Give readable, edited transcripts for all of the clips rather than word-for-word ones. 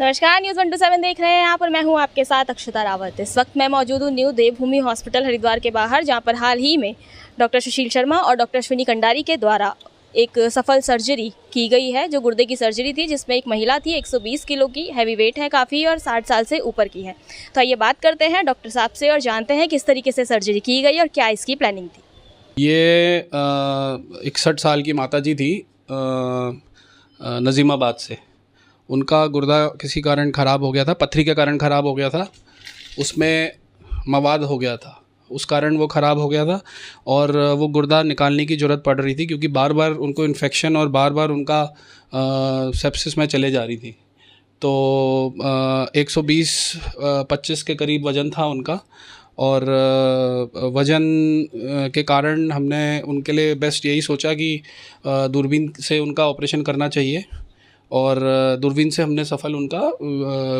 नमस्कार, न्यूज़ 127 देख रहे हैं यहाँ पर मैं हूँ आपके साथ अक्षता रावत। इस वक्त मैं मौजूद हूँ न्यू देवभूमि हॉस्पिटल हरिद्वार के बाहर, जहाँ पर हाल ही में डॉक्टर सुशील शर्मा और डॉक्टर अश्विनी कंडारी के द्वारा एक सफल सर्जरी की गई है, जो गुर्दे की सर्जरी थी, जिसमें एक महिला थी 120 किलो की, हैवी वेट है काफ़ी और 60 साल से ऊपर की है। तो आइए बात करते हैं डॉक्टर साहब से और जानते हैं किस तरीके से सर्जरी की गई और क्या इसकी प्लानिंग थी। ये 61 साल की माता जी थी नज़ीमाबाद से। उनका गुर्दा किसी कारण ख़राब हो गया था, पथरी के कारण ख़राब हो गया था, उसमें मवाद हो गया था, उस कारण वो ख़राब हो गया था और वो गुर्दा निकालने की ज़रूरत पड़ रही थी, क्योंकि बार बार उनको इन्फेक्शन और बार बार उनका सेप्सिस में चले जा रही थी। तो 120-25 के करीब वज़न था उनका, और वज़न के कारण हमने उनके लिए बेस्ट यही सोचा कि दूरबीन से उनका ऑपरेशन करना चाहिए, और दूरबीन से हमने सफल उनका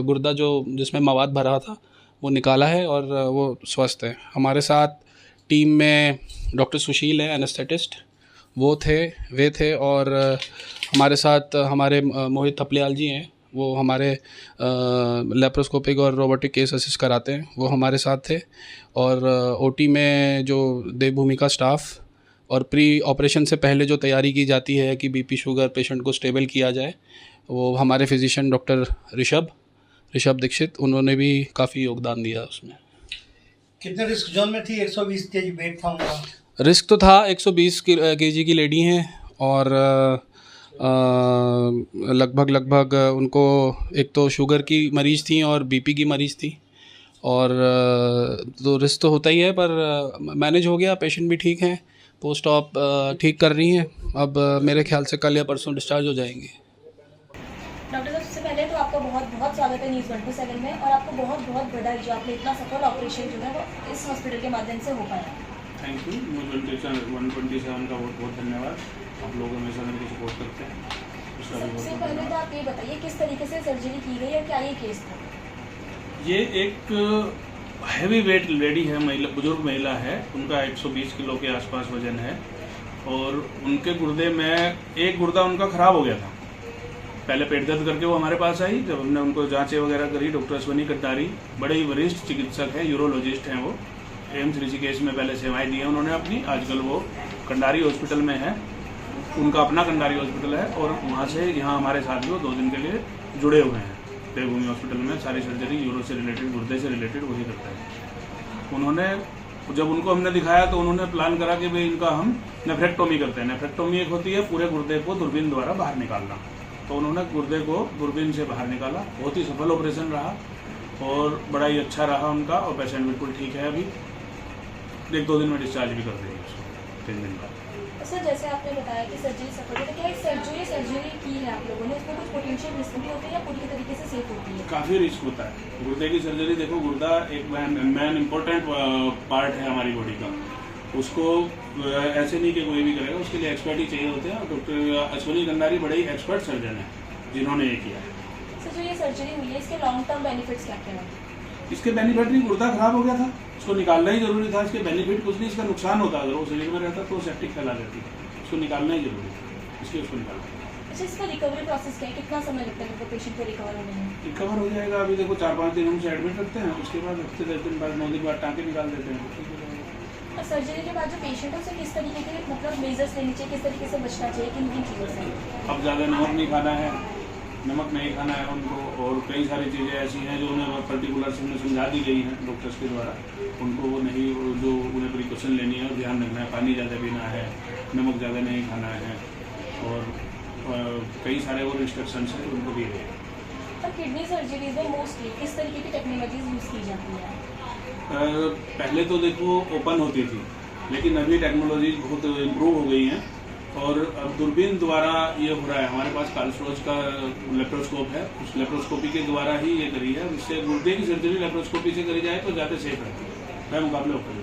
गुर्दा जो जिसमें मवाद भरा था वो निकाला है और वो स्वस्थ है। हमारे साथ टीम में डॉक्टर सुशील है, एनेस्थेटिस्ट, वे थे, और हमारे साथ हमारे मोहित थपलियाल जी हैं, वो हमारे लेप्रोस्कोपिक और रोबोटिक केस असिस्ट कराते हैं, वो हमारे साथ थे। और ओटी में जो देवभूमि का स्टाफ और प्री ऑपरेशन से पहले जो तैयारी की जाती है कि बीपी शुगर पेशेंट को स्टेबल किया जाए, वो हमारे फिजिशियन डॉक्टर ऋषभ दीक्षित, उन्होंने भी काफ़ी योगदान दिया उसमें। कितने रिस्क जोन में थी? 120 केजी वेट था उनका। रिस्क तो था, 120 केजी की लेडी हैं, और लगभग उनको एक तो शुगर की मरीज़ थी और बीपी की मरीज़ थी, और तो रिस्क तो होता ही है, पर मैनेज हो गया, पेशेंट भी ठीक हैं, पोस्ट ऑप ठीक कर रही हैं। अब मेरे ख्याल से कल या परसों डिस्चार्ज हो जाएंगे। डॉक्टर साहब, सबसे पहले तो आपका बहुत स्वागत है न्यूज़ 127 में, और आपको बहुत बधाई जो आपने इतना सफल ऑपरेशन जो है वो इस हॉस्पिटल के माध्यम से हो पाया। Thank you. न्यूज़ 127 का बहुत धन्यवाद। आप लोग हमेशा मेरे को सपोर्ट करते हैं। सबसे पहले तो आप ये बताइए किस तरीके से सर्जरी की गई और क्या ये केस था? ये एक हैवी वेट लेडी है, बुजुर्ग महिला है, उनका 120 किलो के आसपास वजन है, और उनके गुर्दे में एक गुर्दा उनका ख़राब हो गया था। पहले पेट दर्द करके वो हमारे पास आई, जब हमने उनको जांचें वगैरह करी, डॉक्टर अश्विनी कंडारी बड़े ही वरिष्ठ चिकित्सक हैं, यूरोलॉजिस्ट हैं, वो एम्स ऋषिकेश में पहले सेवाएं दी हैं उन्होंने अपनी, आजकल वो कंडारी हॉस्पिटल में है, उनका अपना कंडारी हॉस्पिटल है, और वहाँ से यहाँ हमारे साथ वो 2 दिन के लिए जुड़े हुए हैं। देवभूमि हॉस्पिटल में सारी सर्जरी यूरो से रिलेटेड, गुर्दे से रिलेटेड वही करता है। उन्होंने जब उनको हमने दिखाया तो उन्होंने प्लान करा कि भाई इनका हम नेफ्रेक्टोमी करते हैं। नेफ्रेक्टोमी एक होती है पूरे गुर्दे को दूरबीन द्वारा बाहर निकालना, तो उन्होंने गुर्दे को दूरबीन से बाहर निकाला। बहुत ही सफल ऑपरेशन रहा और बड़ा ही अच्छा रहा उनका, और पेशेंट बिल्कुल ठीक है। अभी 1-2 दिन में डिस्चार्ज भी कर देंगे उसको, 3 दिन बाद। सर, जैसे आपने बताया कि सर्जरी सफल है, तो क्या सर्जरी की है आप लोगों ने, इसमें कुछ पोटेंशियल रिस्क भी होते हैं या पूरी तरीके से सेफ होती है? काफ़ी रिस्क होता है गुर्दे की सर्जरी। देखो, गुर्दा एक मेन इम्पोर्टेंट पार्ट है हमारी बॉडी का, उसको ऐसे नहीं कि कोई भी करेगा, उसके लिए एक्सपर्ट ही चाहिए होते हैं, और डॉक्टर अश्विनी कंडारी बड़े ही एक्सपर्ट सर्जन हैं जिन्होंने ये किया है। सर, जो ये सर्जरी हुई है, इसके लॉन्ग टर्म बेनिफिट्स क्या क्या हैं? इसके बेनिफिट नहीं, गुर्दा खराब हो गया था, इसको निकालना ही जरूरी था। इसके बेनिफिट कुछ नहीं, इसका नुकसान होता है, अगर वो शरीर में रहता तो सेप्टिक फैला देती, इसको निकालना ही जरूरी था, इसलिए उसको निकालना। अच्छा, इसका रिकवरी प्रोसेस क्या है, कितना समय लगता है पेशेंट को रिकवर होने में? रिकवर हो जाएगा। अभी देखो 4-5 दिन हमसे एडमिट रखते हैं, उसके बाद हफ्ते 10 दिन बाद 9 दिन बाद टाँके निकाल देते हैं। और सर्जरी के बाद जो पेशेंट है उसे किस तरीके के मतलब मेजर्स लेने चाहिए, किस तरीके से बचना चाहिए, किन किन चीज़ों से? अब ज़्यादा नमक नहीं खाना है, नमक नहीं खाना है उनको, और कई सारी चीज़ें ऐसी हैं जो उन्हें पर्टिकुलर से समझा दी गई हैं डॉक्टर्स के द्वारा, उनको वो नहीं, जो उन्हें प्रिकॉशन लेनी है और ध्यान रखना है। पानी ज़्यादा पीना है, नमक ज़्यादा नहीं खाना है, और कई सारे और इंस्ट्रक्शंस हैं उनको दिए गए। और किडनी सर्जरीज में मोस्टली किस तरीके की टेक्नोलॉजीज यूज़ की जाती है? पहले तो देखो ओपन होती थी, लेकिन अभी टेक्नोलॉजी बहुत इम्प्रूव हो गई हैं, और अब दूरबीन द्वारा ये हो रहा है। हमारे पास कार्लसरोच का लेप्रोस्कोप है, उस लेप्रोस्कोपी के द्वारा ही ये करी है। इससे गुर्दे की सर्जरी लेप्रोस्कोपी से करी जाए तो ज़्यादा सेफ रहती है मुकाबले ऊपर।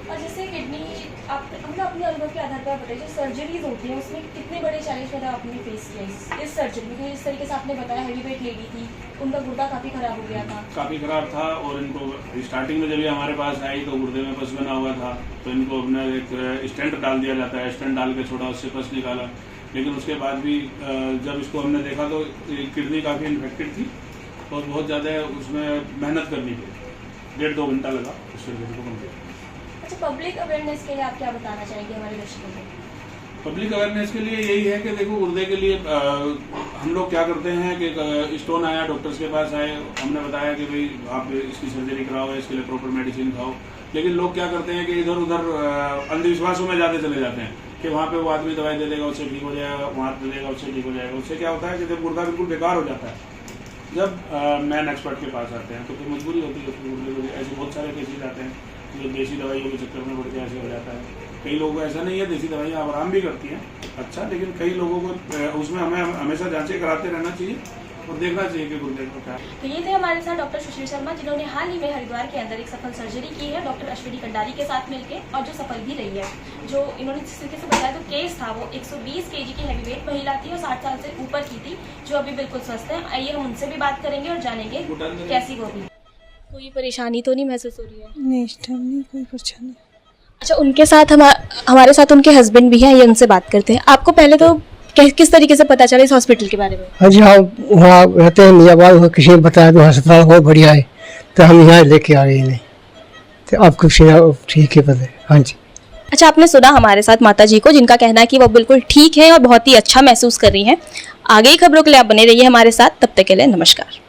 और जैसे किडनी आप मतलब अपने अनुभव के आधार पर बताइए, जो सर्जरीज होती हैं उसमें कितने बड़े चैलेंज मतलब आपने फेस किया इस सर्जरी में? इस तरीके से आपने बताया हैवी वेट लेडी थी, उनका गुर्दा काफ़ी ख़राब हो गया था। काफ़ी ख़राब था और इनको स्टार्टिंग में जब ये हमारे पास आई तो गुर्दे में पस बना हुआ था, तो इनको अपना एक स्टेंट डाल दिया जाता है, स्टेंट डाल के छोड़ा, उससे पस निकाला। लेकिन उसके बाद भी जब इसको हमने देखा तो किडनी काफ़ी इन्फेक्टेड थी और बहुत ज़्यादा उसमें मेहनत करनी पड़ी, 1.5-2 घंटा लगा उस सर्जरी को कम्प्लीट। अच्छा, पब्लिक अवेयरनेस के लिए आप क्या बताना चाहेंगे हमारे दर्शकों को? पब्लिक अवेयरनेस के लिए यही है कि देखो गुर्दे के लिए हम लोग क्या करते हैं कि स्टोन आया, डॉक्टर्स के पास आए, हमने बताया कि भाई आप इसकी सर्जरी कराओ, इसके लिए प्रॉपर मेडिसिन खाओ। लेकिन लोग क्या करते हैं कि इधर उधर अंधविश्वासों में ज़्यादा चले जाते हैं कि वहाँ पे वो आदमी दवाई दे देगा उससे ठीक हो जाएगा, वहाँ दे देगा उससे ठीक हो जाएगा। उससे क्या होता है कि जब गुर्दा बिल्कुल बेकार हो जाता है, जब मैन एक्सपर्ट के पास आते हैं तो फिर मजबूरी होती है उसको गुर्दे को। ऐसे बहुत सारे केसेज आते हैं जो देसी दवाइयों के चक्कर में पड़ के ऐसे हो जाता है। कई लोगों को ऐसा नहीं है, देसी दवाइयाँ आराम भी करती हैं अच्छा, लेकिन कई लोगों को उसमें हमें हमेशा जांचें कराते रहना चाहिए और देखना चाहिए कि गुर्दे को क्या। तो ये थे हमारे साथ डॉक्टर सुशील शर्मा, जिन्होंने हाल ही में हरिद्वार के अंदर एक सफल सर्जरी की है डॉक्टर अश्विनी कंडारी के साथ मिलकर, और जो सफल भी रही है। जो इन्होंने जिस तरीके से बताया, तो केस था वो 120 kg की हैवी वेट महिला थी और 60 साल से ऊपर की थी, जो अभी बिल्कुल स्वस्थ है। आइए हम उनसे भी बात करेंगे और जानेंगे कैसी वो भी। कोई परेशानी तो नहीं महसूस हो रही है? नहीं, इस टाइम नहीं कोई परेशानी। अच्छा, उनके साथ हमारे साथ उनके हस्बैंड भी हैं, ये उनसे बात करते हैं। आपको पहले तो किस तरीके से पता चला इस हॉस्पिटल के बारे में? हाँ जी, हाँ, वहाँ रहते हैं मियाँबाद, किसी ने बताया तो अस्पताल बहुत बढ़िया है, तो हम यहाँ लेके आ गए इन्हें, तो आपको ठीक है पता है। हाँ जी। अच्छा, आपने सुना हमारे साथ माता जी को, जिनका कहना है कि वो बिल्कुल ठीक है और बहुत ही अच्छा महसूस कर रही हैं। आगे की खबरों के लिए आप बने रहिए हमारे साथ, तब तक के लिए नमस्कार।